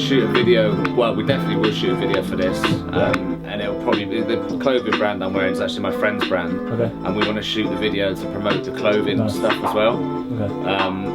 shoot a video. Well, we definitely will shoot a video for this, and it'll probably be the clothing brand I'm wearing is actually my friend's brand, and we want to shoot the video to promote the clothing stuff as well.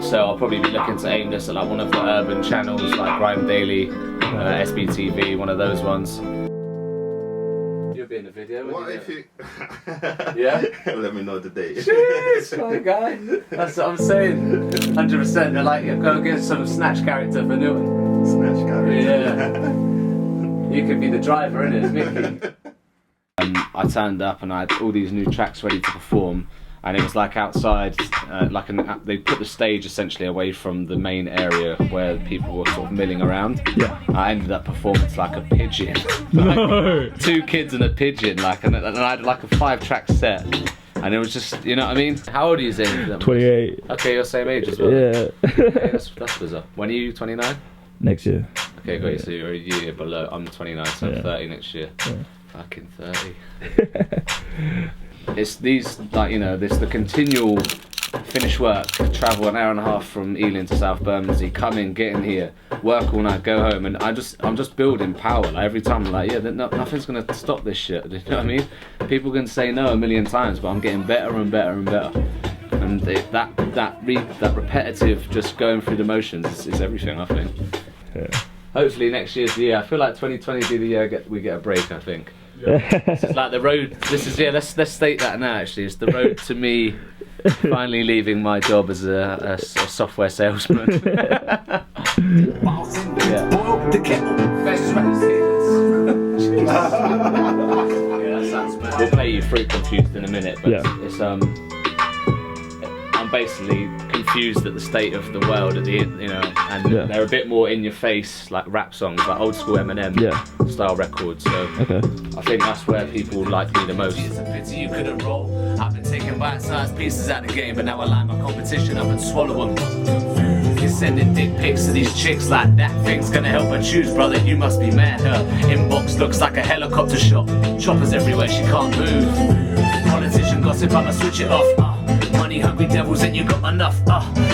So I'll probably be looking to aim this at like one of the urban channels like Grime Daily, SBTV, one of those ones. You'll be in the video. What if you? Yeah. Let me know the date. Jeez, my guy. That's what I'm saying. 100%. They're like, go get some snatch character for Newton. Snatch character. Yeah. You could be the driver, innit? Mickey. I turned up and I had all these new tracks ready to perform, and it was like outside, they put the stage essentially away from the main area where people were sort of milling around. Yeah. I ended up performing to like a pigeon. No. 2 kids and a pigeon, and I had like a 5-track set. And it was just, you know what I mean? How old are you, Zain? 28. Okay, you're the same age as well. Yeah. Okay, that's bizarre. When are you 29? Next year. Okay, great. So you're a year below. I'm 29, so I'm 30 next year. Yeah. Fucking 30. It's these, like, you know, this the continual finish work, travel an hour and a half from Ealing to South Bermondsey, come in, get in here, work all night, go home, and I'm just building power. Like, every time I'm like, yeah, nothing's gonna stop this shit. You know what I mean? People can say no a million times, but I'm getting better and better and better. And that repetitive, just going through the motions is everything, I think. Yeah. Hopefully next year's the year. I feel like 2020 will be the year we get a break, I think. This is like the road. This is, yeah. Let's state that now. Actually, it's the road to me finally leaving my job as a software salesman. Yeah. We'll play you Fruit Confused in a minute, but it's I'm basically confused at the state of the world at the, you know, and they're a bit more in your face, like rap songs, like old school Eminem style records. So I think that's where people like me the most. It's a pity you couldn't roll. I've been taking bite-sized pieces out of the game, but now I line my competition up and swallow them. You're sending dick pics to these chicks like that thing's gonna help her choose, brother. You must be mad. Her inbox looks like a helicopter shot. Choppers everywhere, she can't move. Politician gossip, I'ma switch it off. Money hungry devils, and you got enough.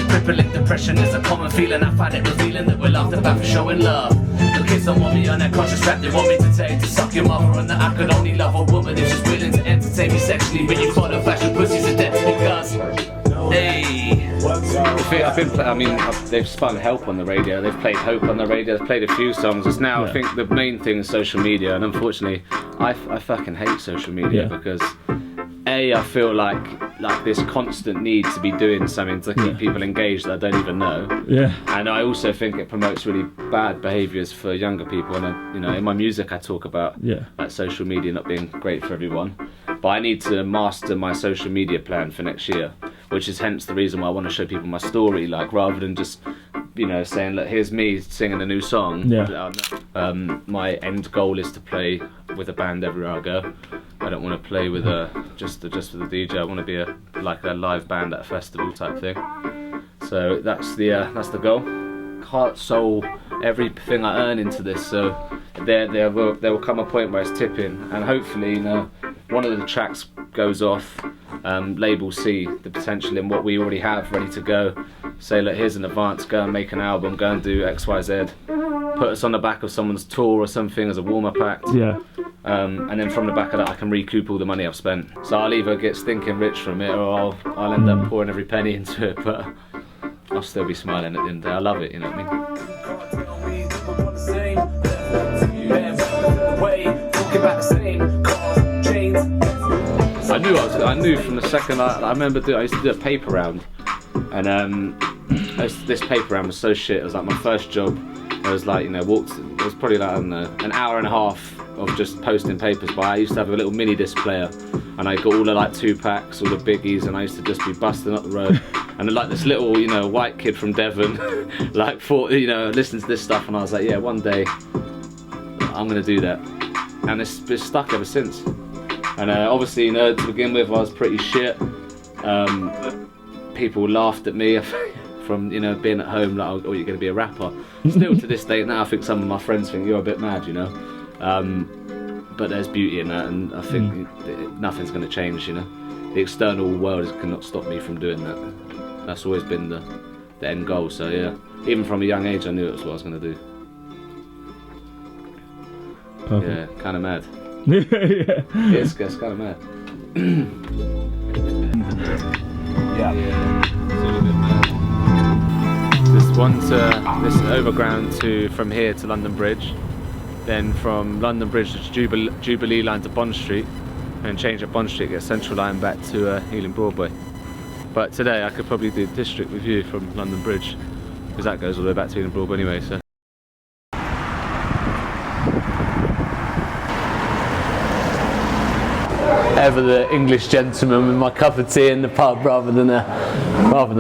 Crippling depression is a common feeling. I find it revealing that we're laughed about for showing love. The kids don't want me on that conscious rap. They want me to tell you to suck your mother, and that I could only love a woman if she's willing to entertain me sexually. But you follow fashion pussies to death because hey. They've spun Help on the radio, they've played Hope on the radio, they've played a few songs. It's now, I think the main thing is social media, and unfortunately, I fucking hate social media because I feel like this constant need to be doing something to keep people engaged that I don't even know. Yeah. And I also think it promotes really bad behaviours for younger people. And you know, in my music, I talk about like social media not being great for everyone. But I need to master my social media plan for next year, which is hence the reason why I want to show people my story, like rather than just, you know, saying, look, here's me singing a new song. Yeah. My end goal is to play with a band everywhere I go. I don't want to play with just with a DJ. I want to be a live band at a festival type thing. So that's the goal. Heart, soul, everything I earn into this. So there will come a point where it's tipping, and hopefully, you know, one of the tracks goes off. Label see the potential in what we already have ready to go. Say, look, here's an advance. Go and make an album. Go and do X, Y, Z. Put us on the back of someone's tour or something as a warm-up act. Yeah. And then from the back of that, I can recoup all the money I've spent. So I'll either get stinking rich from it, or I'll end up pouring every penny into it. But I'll still be smiling at the end of the day. I love it. You know what I mean? I knew from the second I remember I used to do a paper round, and this paper round was so shit. It was like my first job. It was like, you know, it was probably like, I don't know, an hour and a half of just posting papers. But I used to have a little mini disc player, and I got all the like 2-packs, all the biggies, and I used to just be busting up the road. And then, like, this little, you know, white kid from Devon, like, thought, you know, listened to this stuff, and I was like, yeah, one day I'm gonna do that. And it's stuck ever since. And obviously, you know, to begin with, I was pretty shit. People laughed at me from, you know, being at home, like, oh, you're going to be a rapper. Still to this day now, I think some of my friends think you're a bit mad, you know. But there's beauty in that, and I think nothing's going to change, you know. The external world cannot stop me from doing that. That's always been the end goal, so yeah. Even from a young age, I knew it was what I was going to do. Yeah, kind of mad. Yeah. It's kind of mad. Yeah. It's a little bit mad. This overground from here to London Bridge, then from London Bridge to Jubilee line to Bond Street, and change at Bond Street, get Central line back to Ealing Broadway. But today I could probably do District with you from London Bridge, because that goes all the way back to Ealing Broadway anyway. So. Ever the English gentleman with my cup of tea in the pub rather than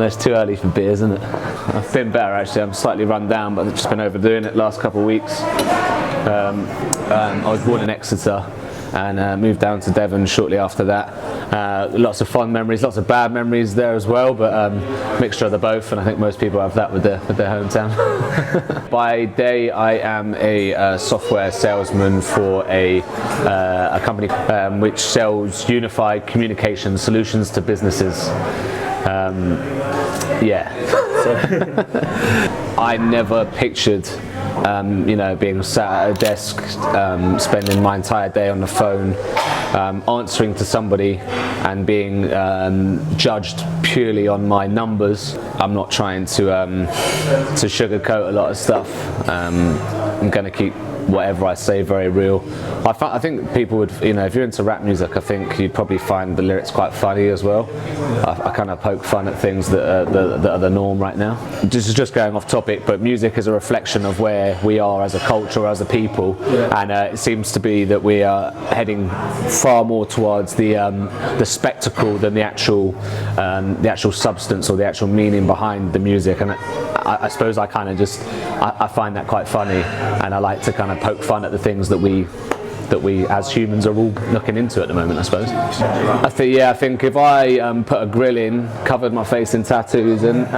it's too early for beers, isn't it? I've been better actually. I'm slightly run down, but I've just been overdoing it the last couple of weeks. I was born in Exeter and moved down to Devon shortly after that. Lots of fond memories, lots of bad memories there as well, but mixture of the both, and I think most people have that with their hometown. By day I am a software salesman for a company which sells unified communication solutions to businesses. I never pictured being sat at a desk, spending my entire day on the phone, answering to somebody and being judged purely on my numbers. I'm not trying to sugarcoat a lot of stuff. I'm going to keep whatever I say very real. I think people would, if you're into rap music, I think you'd probably find the lyrics quite funny as well. I kind of poke fun at things that are the norm right now. This is just going off topic, but music is a reflection of where we are as a culture, as a people, and it seems to be that we are heading far more towards the spectacle than the actual substance or the actual meaning behind the music. And I suppose I kind of just I find that quite funny, and I like to kind of poke fun at the things that we as humans are all looking into at the moment, I suppose. I think if I put a grill in, covered my face in tattoos, and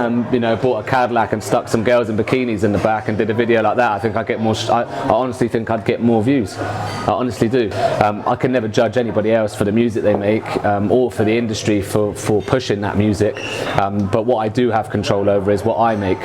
bought a Cadillac and stuck some girls in bikinis in the back and did a video like that, I think I'd get more. I honestly think I'd get more views. I honestly do. I can never judge anybody else for the music they make, or for the industry for pushing that music. But what I do have control over is what I make,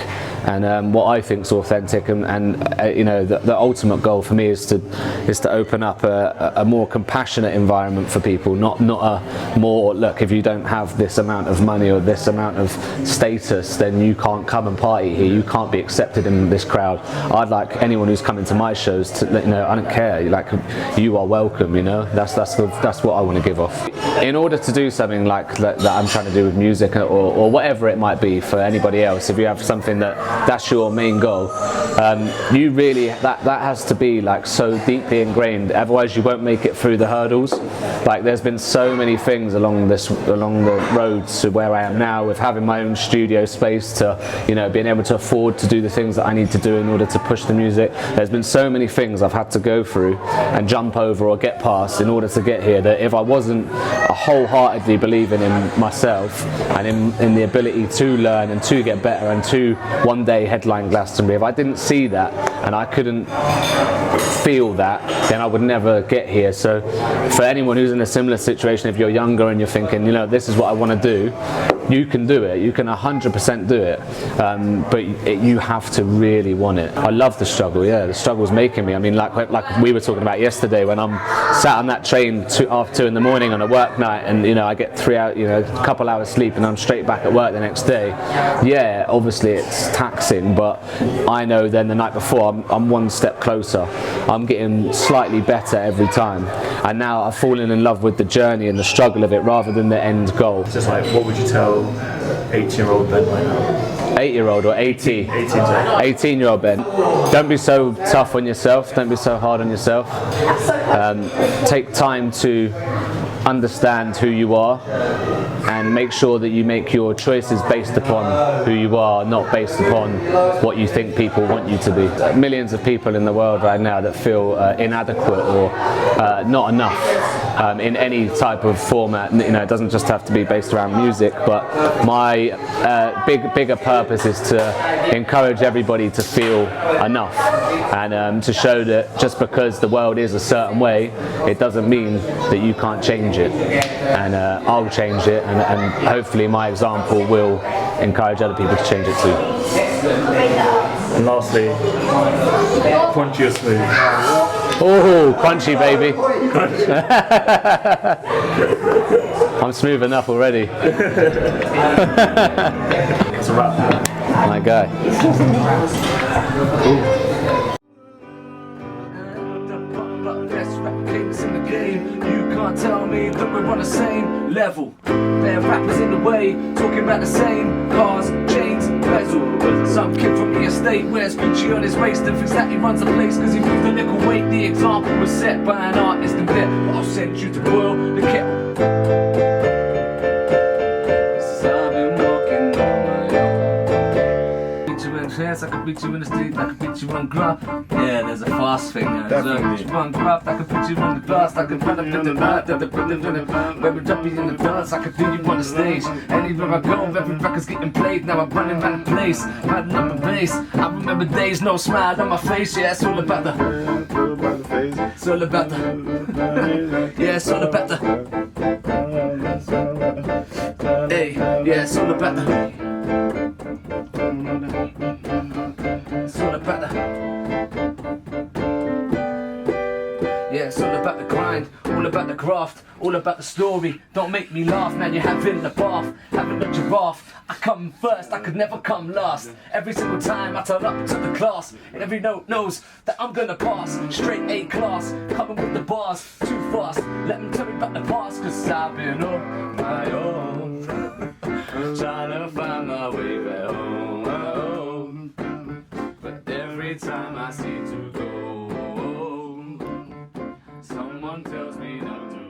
and what I think is authentic. And the ultimate goal for me is to open up a more compassionate environment for people, not a more, look, if you don't have this amount of money or this amount of status, then you can't come and party here, you can't be accepted in this crowd. I'd like anyone who's coming to my shows to, I don't care, like, you are welcome, that's what I want to give off. In order to do something like that I'm trying to do with music, or whatever it might be for anybody else, if you have something that's your main goal, you really, that has to be like so deeply ingrained. Otherwise you won't make it through the hurdles. Like, there's been so many things along the road to where I am now, with having my own studio space, to being able to afford to do the things that I need to do in order to push the music. There's been so many things I've had to go through and jump over or get past in order to get here, that if I wasn't wholeheartedly believing in myself and in the ability to learn and to get better and to one day headline Glastonbury, if I didn't see that and I couldn't feel that, then I would never get here. So for anyone who's in a similar situation, if you're younger and you're thinking, this is what I want to do, you can do it. You can 100% do it, but you have to really want it. I love the struggle. Yeah, the struggle's making me. I mean, like we were talking about yesterday, when I'm sat on that train half 2 in the morning on a work night, and I get 3 hours, a couple hours sleep, and I'm straight back at work the next day. Yeah, obviously it's taxing, but I know then the night before I'm one step closer. I'm getting slightly better every time, and now I've fallen in love with the journey and the struggle of it rather than the end goal. Just like, what would you tell 18-year-old Ben right now? 8-year-old or 18-year-old Ben? Don't be so tough on yourself. Don't be so hard on yourself. Take time to understand who you are, and make sure that you make your choices based upon who you are, not based upon what you think people want you to be. Millions of people in the world right now that feel inadequate or not enough in any type of format. It doesn't just have to be based around music, but my bigger purpose is to encourage everybody to feel enough, and to show that just because the world is a certain way, it doesn't mean that you can't change it. And I'll change it, and hopefully my example will encourage other people to change it too. And lastly, punchy or smooth? Oh, crunchy, baby. I'm smooth enough already. It's a wrap. My guy. You can't tell me that we're on the same level. There are rappers in the way, talking about the same cars, chains, bezel. Some kid from the estate wears Gucci on his waist and thinks that he runs the place because he moved a little weight. The example was set by an artist in bed, but I'll send you to boil the kettle. I could beat you in the street, I could beat you on gruff. Yeah, there's a fast thing now. So, you run gruff, I could beat you in the blast, I could run up in the back, baby drop you in the dance, I could do you on the stage. Anywhere I go, every record's getting played. Now I'm running around the place, riding up a bass. I remember days, no smile on my face. Yeah, it's all about the. It's all about the. Yeah, it's all about the. Hey, yeah, it's all about the. It's all about the. Yeah, it's all about the grind, all about the graft, all about the story. Don't make me laugh, now you're having the bath, having a giraffe. I come first, I could never come last. Every single time I turn up to the class, and every note knows that I'm gonna pass. Straight A class, coming with the bars too fast. Let me tell me about the past, cause I've been on my own, trying to find my way back home. But every time I seem to go, someone tells me not to.